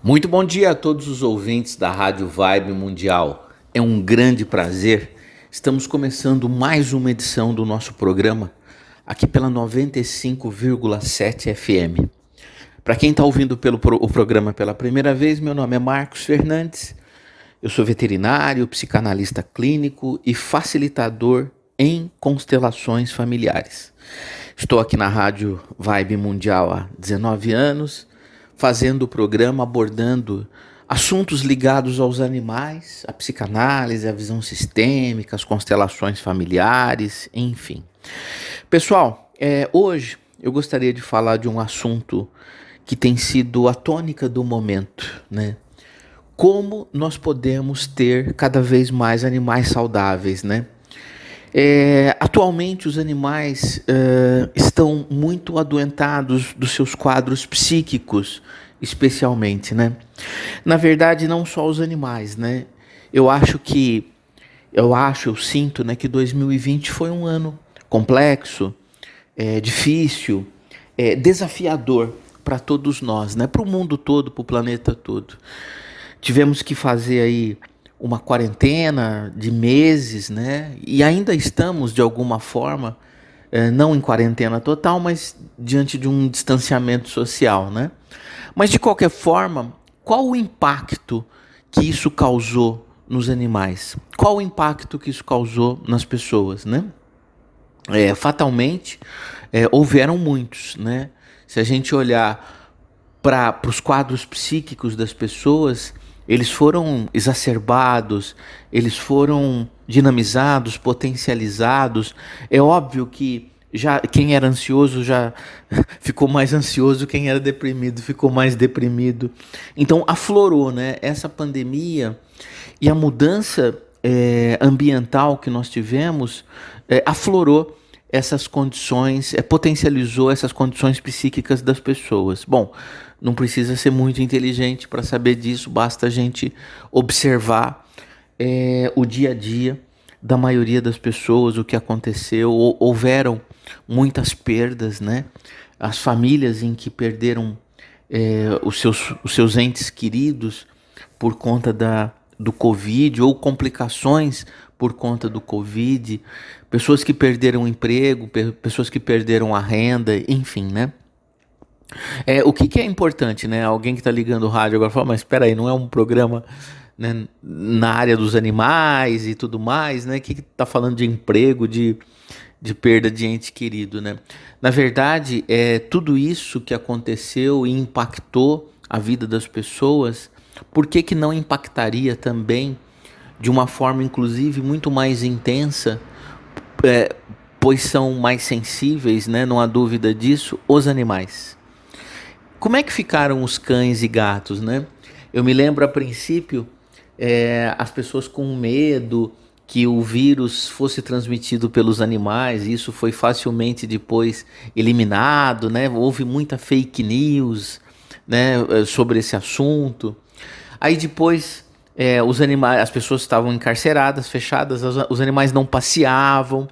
Muito bom dia a todos os ouvintes da Rádio Vibe Mundial. É um grande prazer. Estamos começando mais uma edição do nosso programa aqui pela 95,7 FM. Para quem está ouvindo o programa pela primeira vez, meu nome é Marcos Fernandes. Eu sou veterinário, psicanalista clínico e facilitador em constelações familiares. Estou aqui na Rádio Vibe Mundial há 19 anos, fazendo o programa abordando assuntos ligados aos animais, a psicanálise, a visão sistêmica, as constelações familiares, enfim. Pessoal, hoje eu gostaria de falar de um assunto que tem sido a tônica do momento, né? Como nós podemos ter cada vez mais animais saudáveis, né? Atualmente os animais estão muito adoentados dos seus quadros psíquicos, especialmente, né? Na verdade, não só os animais, né? Eu sinto, né, que 2020 foi um ano complexo, difícil, desafiador para todos nós, né? Para o mundo todo, para o planeta todo. Tivemos que fazer aí uma quarentena de meses, né? E ainda estamos, de alguma forma, não em quarentena total, mas diante de um distanciamento social, né? Mas, de qualquer forma, qual o impacto que isso causou nos animais? Qual o impacto que isso causou nas pessoas, né? Fatalmente, houveram muitos, né? Se a gente olhar para os quadros psíquicos das pessoas, eles foram exacerbados, eles foram dinamizados, potencializados. É óbvio que já quem era ansioso já ficou mais ansioso, quem era deprimido ficou mais deprimido. Então aflorou, né, essa pandemia e a mudança ambiental que nós tivemos aflorou essas condições, potencializou essas condições psíquicas das pessoas. Bom, não precisa ser muito inteligente para saber disso, basta a gente observar o dia a dia da maioria das pessoas, o que aconteceu. Houveram muitas perdas, né? As famílias em que perderam os seus entes queridos por conta do Covid ou complicações por conta do Covid, pessoas que perderam o emprego, pessoas que perderam a renda, enfim, né? O que é importante, né? Alguém que está ligando o rádio agora fala, mas espera aí, não é um programa, né, na área dos animais e tudo mais, né? Que está falando de emprego, de perda de ente querido, né? Na verdade, tudo isso que aconteceu e impactou a vida das pessoas, por que não impactaria também de uma forma, inclusive, muito mais intensa, pois são mais sensíveis, né? Não há dúvida disso, os animais. Como é que ficaram os cães e gatos, né? Eu me lembro, a princípio, as pessoas com medo que o vírus fosse transmitido pelos animais. Isso foi facilmente depois eliminado, né? Houve muita fake news, né, sobre esse assunto. Aí depois os animais, as pessoas estavam encarceradas, fechadas, os animais não passeavam,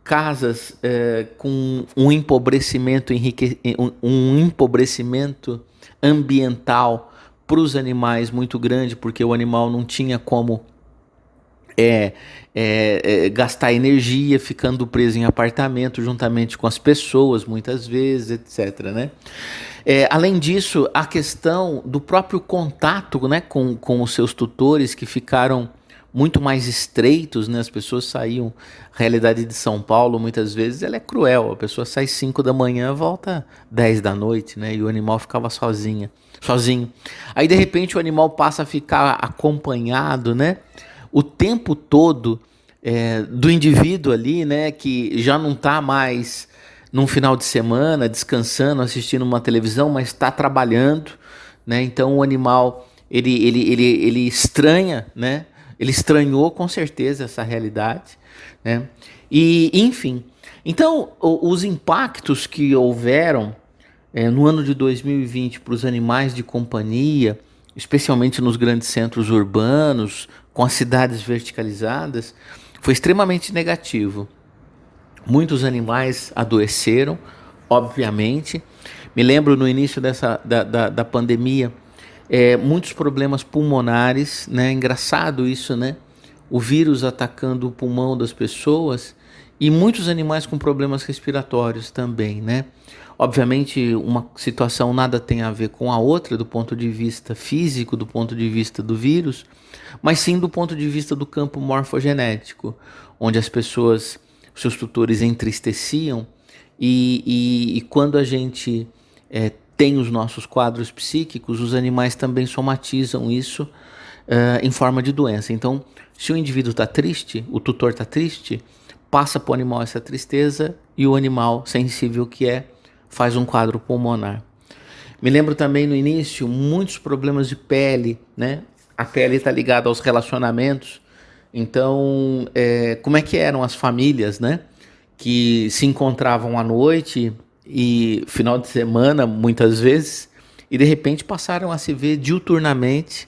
casas com um empobrecimento, um empobrecimento ambiental para os animais muito grande, porque o animal não tinha como gastar energia ficando preso em apartamento juntamente com as pessoas, muitas vezes, etc., né? Além disso, a questão do próprio contato, né, com os seus tutores, que ficaram muito mais estreitos, né? As pessoas saíam. A realidade de São Paulo, muitas vezes, ela é cruel. A pessoa sai 5 da manhã, volta 10 da noite, né? E o animal ficava sozinho. Aí, de repente, o animal passa a ficar acompanhado, né, o tempo todo do indivíduo ali, né, que já não está mais num final de semana descansando, assistindo uma televisão, mas está trabalhando, né? Então o animal ele estranha, né? Ele estranhou com certeza essa realidade, né? E enfim, então os impactos que houveram no ano de 2020 para os animais de companhia, especialmente nos grandes centros urbanos, com as cidades verticalizadas, foi extremamente negativo. Muitos animais adoeceram, obviamente. Me lembro no início da pandemia muitos problemas pulmonares, né? Engraçado isso, né? O vírus atacando o pulmão das pessoas e muitos animais com problemas respiratórios também, né? Obviamente, uma situação nada tem a ver com a outra do ponto de vista físico, do ponto de vista do vírus, mas sim do ponto de vista do campo morfogenético, onde as pessoas, seus tutores entristeciam e quando a gente tem os nossos quadros psíquicos, os animais também somatizam isso em forma de doença. Então, se o indivíduo está triste, o tutor está triste, passa para o animal essa tristeza e o animal, sensível que é, faz um quadro pulmonar. Me lembro também no início, muitos problemas de pele, né? A pele está ligada aos relacionamentos. Então, como é que eram as famílias, né? Que se encontravam à noite e final de semana, muitas vezes, e de repente passaram a se ver diuturnamente,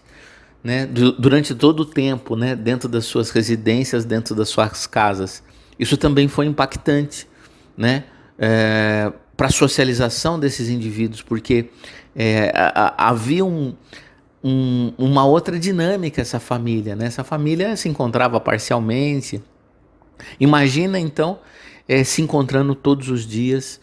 né? Durante todo o tempo, né? Dentro das suas residências, dentro das suas casas. Isso também foi impactante, né? Para a socialização desses indivíduos, porque havia uma outra dinâmica essa família, né? Essa família se encontrava parcialmente. Imagina então se encontrando todos os dias,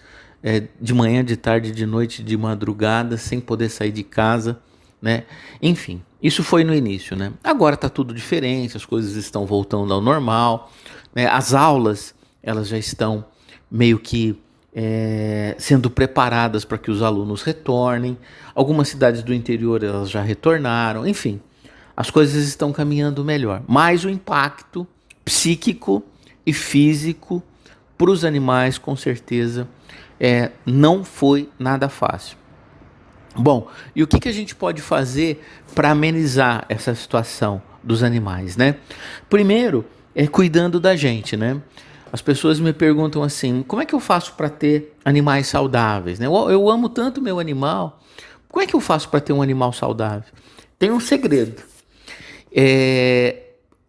de manhã, de tarde, de noite, de madrugada, sem poder sair de casa, né? Enfim, isso foi no início, né? Agora está tudo diferente, as coisas estão voltando ao normal, né? As aulas elas já estão meio que sendo preparadas para que os alunos retornem. Algumas cidades do interior elas já retornaram, enfim, as coisas estão caminhando melhor. Mas o impacto psíquico e físico para os animais, com certeza, não foi nada fácil. Bom, e o que a gente pode fazer para amenizar essa situação dos animais, né? Primeiro, cuidando da gente, né? As pessoas me perguntam assim, como é que eu faço para ter animais saudáveis, né? Eu amo tanto meu animal, como é que eu faço para ter um animal saudável? Tem um segredo,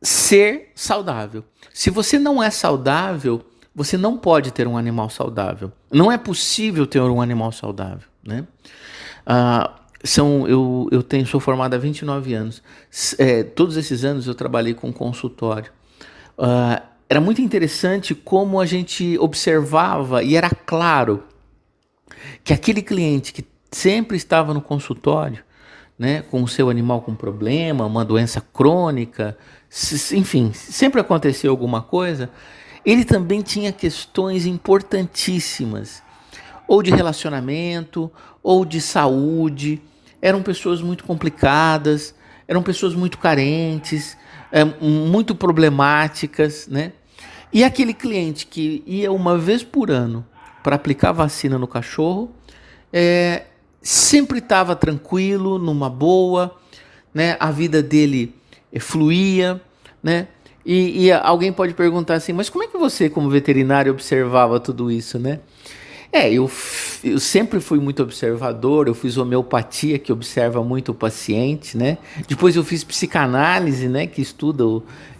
ser saudável. Se você não é saudável, você não pode ter um animal saudável. Não é possível ter um animal saudável, né? Sou formado há 29 anos. Todos esses anos eu trabalhei com consultório. Era muito interessante como a gente observava e era claro que aquele cliente que sempre estava no consultório, né, com o seu animal com problema, uma doença crônica, enfim, sempre acontecia alguma coisa, ele também tinha questões importantíssimas, ou de relacionamento, ou de saúde. Eram pessoas muito complicadas, eram pessoas muito carentes, muito problemáticas, né? E aquele cliente que ia uma vez por ano para aplicar vacina no cachorro, sempre estava tranquilo, numa boa, né? A vida dele fluía, né? E alguém pode perguntar assim, mas como é que você, como veterinário, observava tudo isso, né? Eu sempre fui muito observador, eu fiz homeopatia, que observa muito o paciente, né? Depois eu fiz psicanálise, né? Que estuda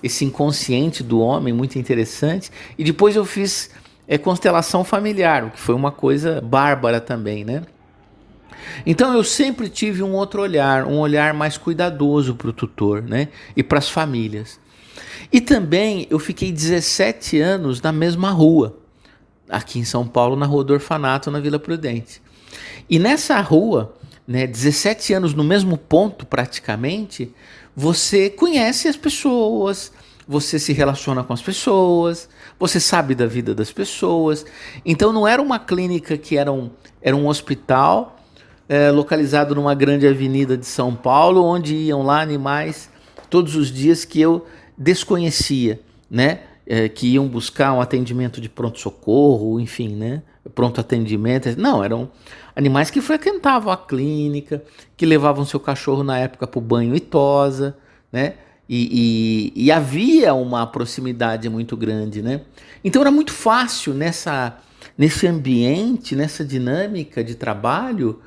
esse inconsciente do homem, muito interessante. E depois eu fiz constelação familiar, o que foi uma coisa bárbara também, né? Então eu sempre tive um outro olhar, um olhar mais cuidadoso para o tutor, né? E para as famílias. E também eu fiquei 17 anos na mesma rua, aqui em São Paulo, na Rua do Orfanato, na Vila Prudente. E nessa rua, né, 17 anos no mesmo ponto praticamente, você conhece as pessoas, você se relaciona com as pessoas, você sabe da vida das pessoas. Então não era uma clínica que era um hospital localizado numa grande avenida de São Paulo, onde iam lá animais todos os dias que eu desconhecia, né? Que iam buscar um atendimento de pronto-socorro, enfim, né? Pronto atendimento. Não, eram animais que frequentavam a clínica, que levavam seu cachorro na época para o banho e tosa, né? E havia uma proximidade muito grande, né? Então era muito fácil nesse ambiente, nessa dinâmica de trabalho,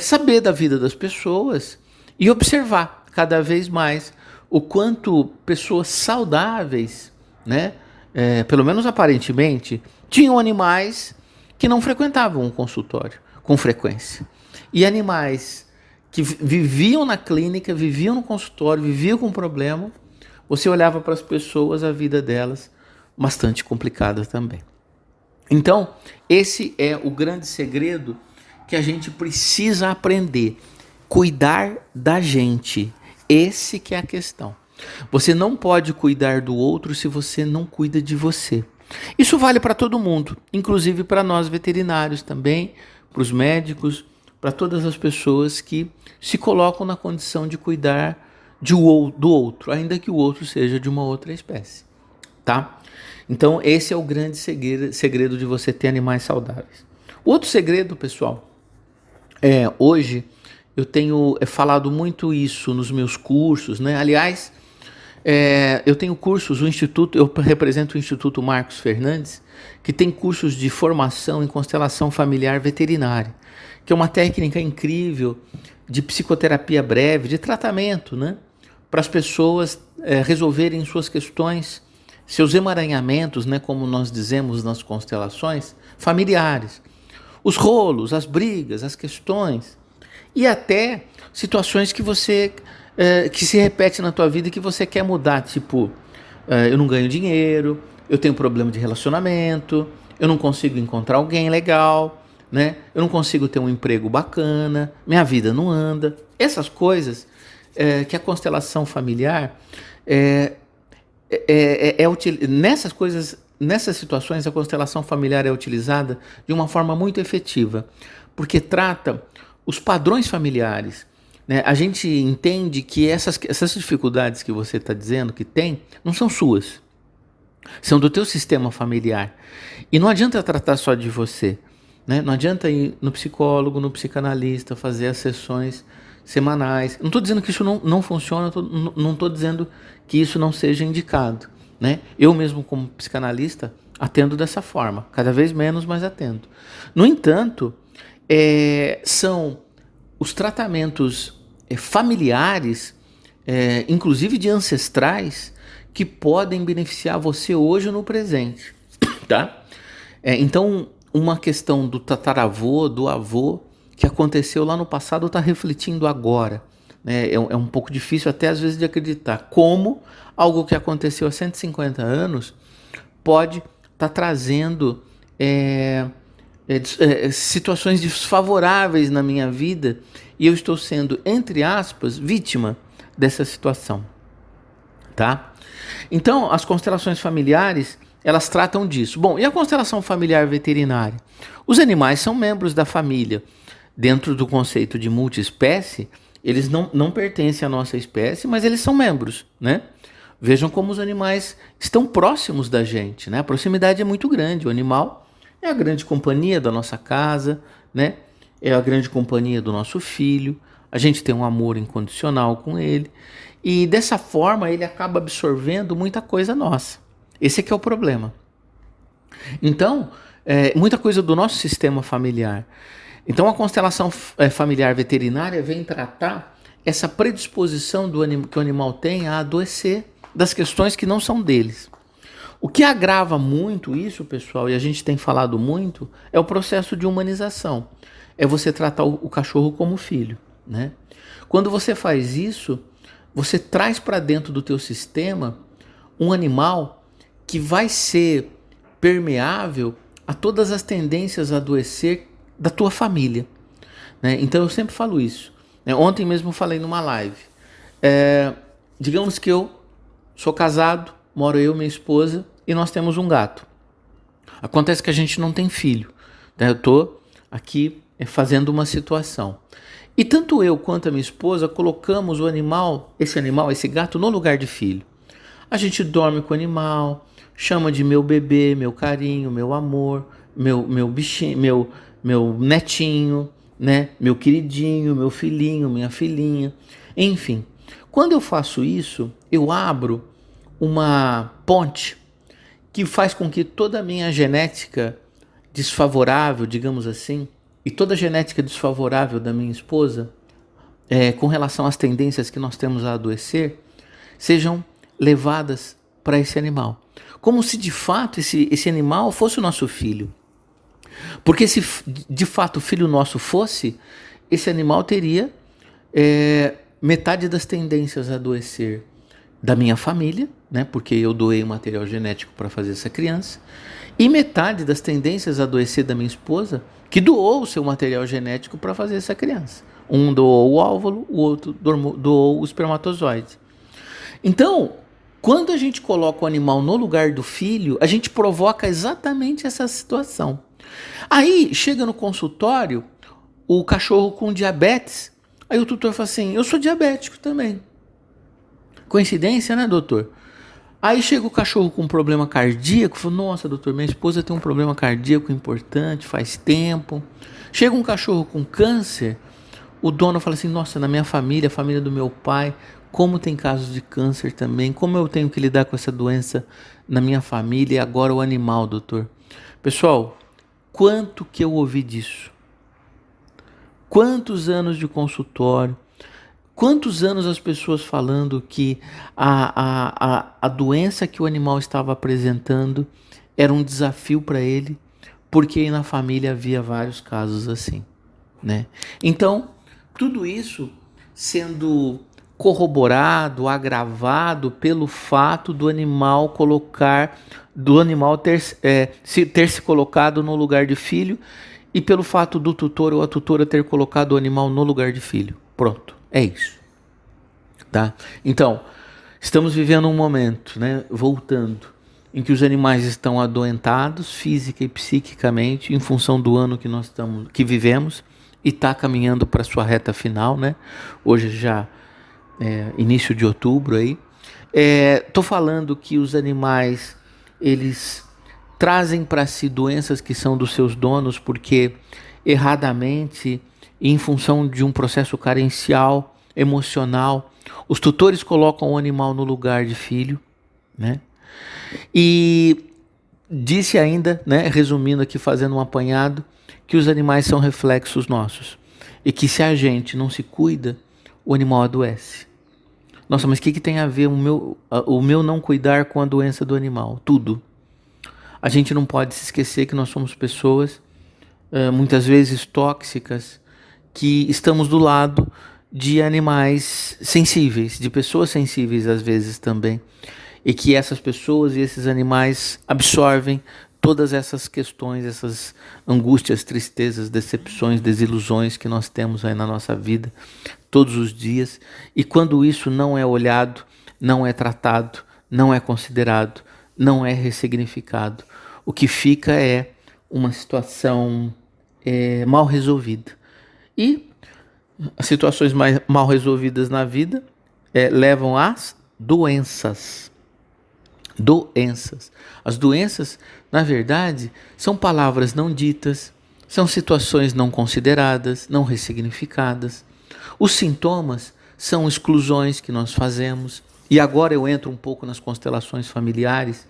saber da vida das pessoas e observar cada vez mais o quanto pessoas saudáveis, né, pelo menos aparentemente, tinham animais que não frequentavam o consultório com frequência. E animais que viviam na clínica, viviam no consultório, viviam com problema, você olhava para as pessoas, a vida delas bastante complicada também. Então, esse é o grande segredo que a gente precisa aprender. Cuidar da gente. Esse que é a questão. Você não pode cuidar do outro se você não cuida de você. Isso vale para todo mundo, inclusive para nós veterinários também, para os médicos, para todas as pessoas que se colocam na condição de cuidar do outro, ainda que o outro seja de uma outra espécie, tá? Então esse é o grande segredo de você ter animais saudáveis. Outro segredo, pessoal, hoje eu tenho falado muito isso nos meus cursos, né? Aliás, eu tenho cursos, eu represento o Instituto Marcos Fernandes, que tem cursos de formação em constelação familiar veterinária, que é uma técnica incrível de psicoterapia breve, de tratamento, né? Para as pessoas resolverem suas questões, seus emaranhamentos, né? Como nós dizemos nas constelações, familiares. Os rolos, as brigas, as questões e até situações que você que se repete na tua vida e que você quer mudar, tipo, eu não ganho dinheiro, eu tenho problema de relacionamento, eu não consigo encontrar alguém legal, né? Eu não consigo ter um emprego bacana, minha vida não anda. Essas coisas que a constelação familiar nessas situações a constelação familiar é utilizada de uma forma muito efetiva, porque trata os padrões familiares. Né? A gente entende que essas dificuldades que você está dizendo que tem, não são suas. São do teu sistema familiar. E não adianta tratar só de você. Né? Não adianta ir no psicólogo, no psicanalista, fazer as sessões semanais. Não estou dizendo que isso não funciona, não estou dizendo que isso não seja indicado. Né? Eu mesmo, como psicanalista, atendo dessa forma. Cada vez menos, mas atendo. No entanto, são os tratamentos familiares, inclusive de ancestrais, que podem beneficiar você hoje no presente, tá? Então, uma questão do tataravô, do avô, que aconteceu lá no passado, está refletindo agora. Né? É um pouco difícil até às vezes de acreditar como algo que aconteceu há 150 anos pode estar trazendo situações desfavoráveis na minha vida e eu estou sendo, entre aspas, vítima dessa situação, tá? Então, as constelações familiares, elas tratam disso. Bom, e a constelação familiar veterinária? Os animais são membros da família. Dentro do conceito de multiespécie, eles não pertencem à nossa espécie, mas eles são membros, né? Vejam como os animais estão próximos da gente, né? A proximidade é muito grande. O animal é a grande companhia da nossa casa, né? É a grande companhia do nosso filho. A gente tem um amor incondicional com ele. E dessa forma ele acaba absorvendo muita coisa nossa. Esse é que é o problema. Então, muita coisa do nosso sistema familiar. Então a constelação familiar veterinária vem tratar essa predisposição que o animal tem a adoecer das questões que não são deles. O que agrava muito isso, pessoal, e a gente tem falado muito, é o processo de humanização. É você tratar o cachorro como filho, né? Quando você faz isso, você traz para dentro do teu sistema um animal que vai ser permeável a todas as tendências a adoecer da tua família. Né? Então eu sempre falo isso. Né? Ontem mesmo falei numa live. Digamos que eu sou casado, moro eu, minha esposa, e nós temos um gato. Acontece que a gente não tem filho. Né? Eu estou aqui fazendo uma situação. E tanto eu quanto a minha esposa colocamos esse gato, no lugar de filho. A gente dorme com o animal, chama de meu bebê, meu carinho, meu amor, meu bichinho, meu netinho, né? Meu queridinho, meu filhinho, minha filhinha. Enfim, quando eu faço isso, eu abro uma ponte que faz com que toda a minha genética desfavorável, digamos assim, e toda a genética desfavorável da minha esposa, com relação às tendências que nós temos a adoecer, sejam levadas para esse animal. Como se de fato esse animal fosse o nosso filho. Porque se de fato o filho nosso fosse, esse animal teria Metade das tendências a adoecer da minha família, né, porque eu doei o material genético para fazer essa criança, e metade das tendências a adoecer da minha esposa, que doou o seu material genético para fazer essa criança. Um doou o óvulo, o outro doou o espermatozoide. Então, quando a gente coloca o animal no lugar do filho, a gente provoca exatamente essa situação. Aí, chega no consultório, o cachorro com diabetes, aí o tutor fala assim, eu sou diabético também. Coincidência, né, doutor? Aí chega o cachorro com um problema cardíaco, fala, nossa, doutor, minha esposa tem um problema cardíaco importante, faz tempo. Chega um cachorro com câncer, o dono fala assim, nossa, na minha família, a família do meu pai, como tem casos de câncer também, como eu tenho que lidar com essa doença na minha família e agora o animal, doutor. Pessoal, quanto que eu ouvi disso? Quantos anos de consultório? Quantos anos as pessoas falando que a doença que o animal estava apresentando era um desafio para ele, porque na família havia vários casos assim, né? Então, tudo isso sendo corroborado, agravado pelo fato do animal ter se colocado no lugar de filho e pelo fato do tutor ou a tutora ter colocado o animal no lugar de filho. Pronto, é isso. Tá? Então, estamos vivendo um momento, né, voltando, em que os animais estão adoentados física e psiquicamente em função do ano que vivemos e está caminhando para sua reta final, né? Hoje já início de outubro aí. Tô falando que os animais eles trazem para si doenças que são dos seus donos porque erradamente, em função de um processo carencial, emocional, os tutores colocam o animal no lugar de filho, né? E disse ainda, né, resumindo aqui, fazendo um apanhado, que os animais são reflexos nossos e que se a gente não se cuida, o animal adoece. Nossa, mas o que tem a ver o meu não cuidar com a doença do animal? Tudo. A gente não pode se esquecer que nós somos pessoas, muitas vezes tóxicas, que estamos do lado de animais sensíveis, de pessoas sensíveis às vezes também, e que essas pessoas e esses animais absorvem todas essas questões, essas angústias, tristezas, decepções, desilusões que nós temos aí na nossa vida todos os dias, e quando isso não é olhado, não é tratado, não é considerado, não é ressignificado, o que fica é uma situação mal resolvida. E as situações mal resolvidas na vida levam às doenças. Doenças. As doenças, na verdade, são palavras não ditas, são situações não consideradas, não ressignificadas. Os sintomas são exclusões que nós fazemos. E agora eu entro um pouco nas constelações familiares,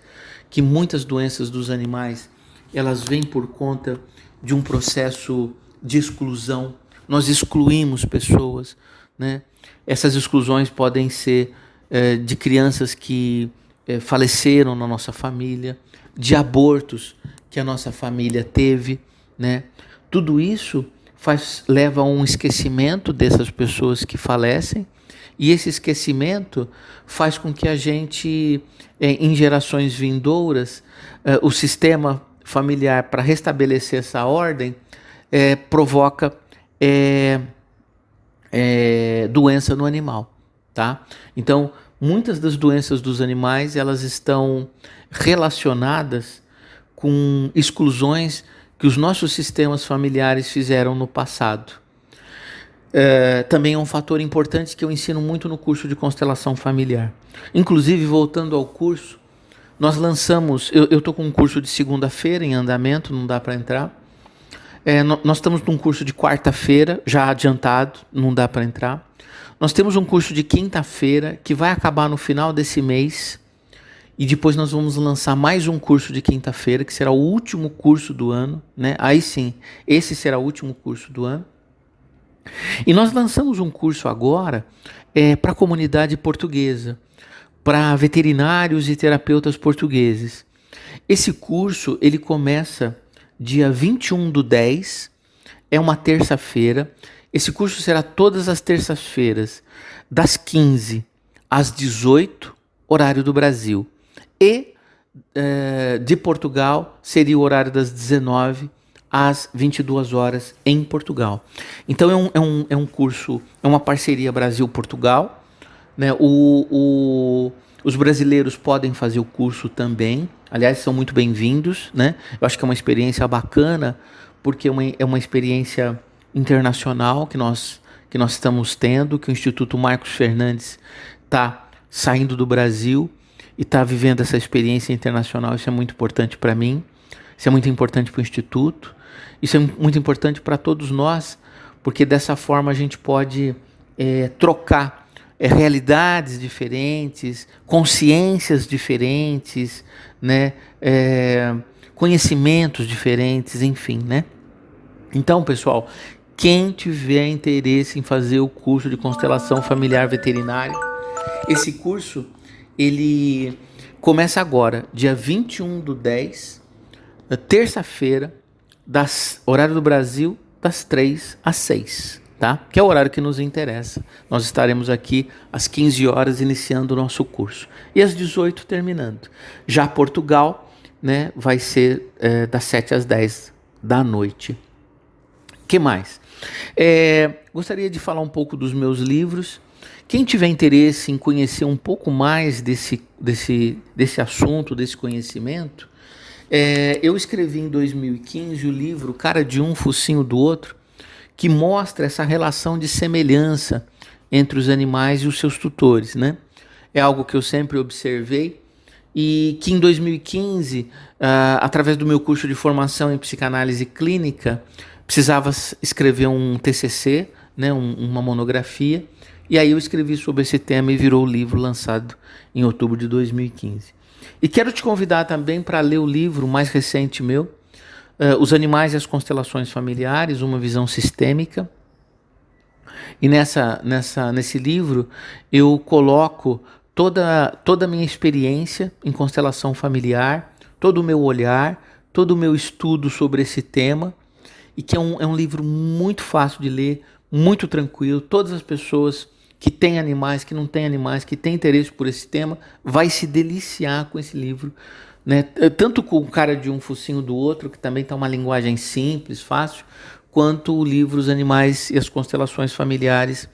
que muitas doenças dos animais, elas vêm por conta de um processo de exclusão. Nós excluímos pessoas, né? Essas exclusões podem ser de crianças que faleceram na nossa família, de abortos que a nossa família teve, né? Tudo isso leva a um esquecimento dessas pessoas que falecem, e esse esquecimento faz com que a gente, em gerações vindouras, o sistema familiar, para restabelecer essa ordem, provoca doença no animal, tá? Então, muitas das doenças dos animais, elas estão relacionadas com exclusões que os nossos sistemas familiares fizeram no passado. Também é um fator importante que eu ensino muito no curso de constelação familiar. Inclusive, voltando ao curso, nós lançamos, eu estou com um curso de segunda-feira em andamento, não dá para entrar. Nós estamos num curso de quarta-feira, já adiantado, não dá para entrar. Nós temos um curso de quinta-feira, que vai acabar no final desse mês, e depois nós vamos lançar mais um curso de quinta-feira, que será o último curso do ano, né? Aí sim, esse será o último curso do ano. E nós lançamos um curso agora para a comunidade portuguesa, para veterinários e terapeutas portugueses. Esse curso, ele começa dia 21/10, é uma terça-feira, Esse curso será todas as terças-feiras, das 15 às 18, horário do Brasil. E de Portugal seria o horário das 19 às 22 horas em Portugal. Então é um curso, é uma parceria Brasil-Portugal, né? Os brasileiros podem fazer o curso também, aliás, são muito bem-vindos, né? Eu acho que é uma experiência bacana, porque é uma experiência internacional que nós estamos tendo, que o Instituto Marcos Fernandes está saindo do Brasil e está vivendo essa experiência internacional. Isso é muito importante para mim, isso é muito importante para o Instituto, isso é muito importante para todos nós, porque dessa forma a gente pode trocar realidades diferentes, consciências diferentes, né? Conhecimentos diferentes, enfim, né? Então, pessoal, quem tiver interesse em fazer o curso de constelação familiar veterinária, esse curso, ele começa agora, dia 21/10, terça-feira, horário do Brasil, das 3 às 6, tá? Que é o horário que nos interessa. Nós estaremos aqui às 15 horas iniciando o nosso curso e às 18 terminando. Já Portugal, né, vai ser das 7 às 10 da noite. Que mais? Gostaria de falar um pouco dos meus livros. Quem tiver interesse em conhecer um pouco mais desse assunto, desse conhecimento, eu escrevi em 2015 o livro Cara de Um, Focinho do Outro, que mostra essa relação de semelhança entre os animais e os seus tutores, né? É algo que eu sempre observei e que em 2015, através do meu curso de formação em psicanálise clínica, precisava escrever um TCC, né, uma monografia, e aí eu escrevi sobre esse tema e virou o livro lançado em outubro de 2015. E quero te convidar também para ler o livro mais recente meu, Os Animais e as Constelações Familiares, uma visão sistêmica. E nesse livro eu coloco toda a minha experiência em constelação familiar, todo o meu olhar, todo o meu estudo sobre esse tema, e que é um livro muito fácil de ler, muito tranquilo. Todas as pessoas que têm animais, que não têm animais, que têm interesse por esse tema, vai se deliciar com esse livro, né? Tanto com o Cara de Um, Focinho do Outro, que também está uma linguagem simples, fácil, quanto o livro Os Animais e as Constelações Familiares,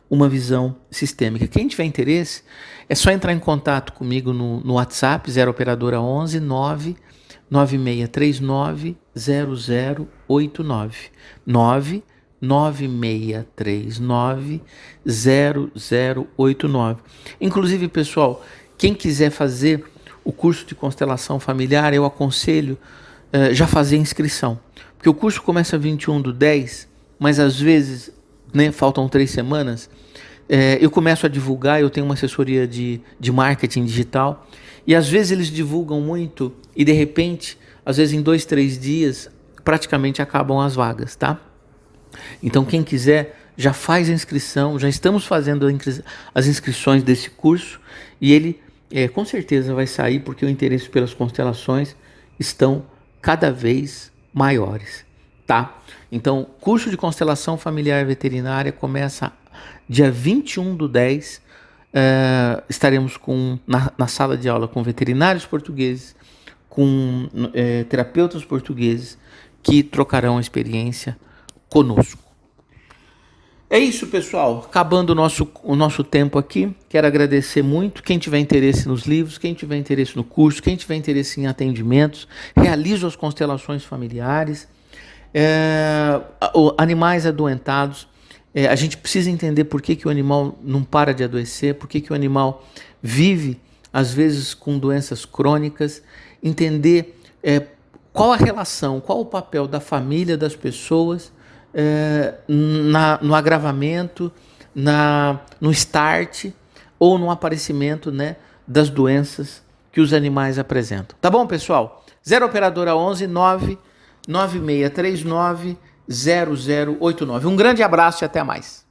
uma visão sistêmica. Quem tiver interesse, é só entrar em contato comigo no WhatsApp, 0 operadora 11 9 9639 0089 99639 0089. Inclusive, pessoal, quem quiser fazer o curso de constelação familiar, eu aconselho já fazer inscrição, porque o curso começa 21/10, mas às vezes, né, faltam 3 semanas, eu começo a divulgar. Eu tenho uma assessoria de marketing digital, e às vezes eles divulgam muito e de repente, às vezes em 2, 3 dias, praticamente acabam as vagas, tá? Então quem quiser já faz a inscrição, já estamos fazendo as inscrições desse curso, e ele com certeza vai sair, porque o interesse pelas constelações estão cada vez maiores, tá? Então, curso de constelação familiar veterinária começa dia 21/10. Estaremos na sala de aula com veterinários portugueses, com terapeutas portugueses que trocarão a experiência conosco. É isso, pessoal. Acabando o nosso tempo aqui, quero agradecer muito. Quem tiver interesse nos livros, quem tiver interesse no curso, quem tiver interesse em atendimentos, realizo as constelações familiares. Animais adoentados, a gente precisa entender por que o animal não para de adoecer, por que o animal vive, às vezes, com doenças crônicas, entender qual a relação, qual o papel da família, das pessoas, no agravamento, no start ou no aparecimento, né, das doenças que os animais apresentam. Tá bom, pessoal? 0 operadora 11 9 9639 0089. Um grande abraço e até mais.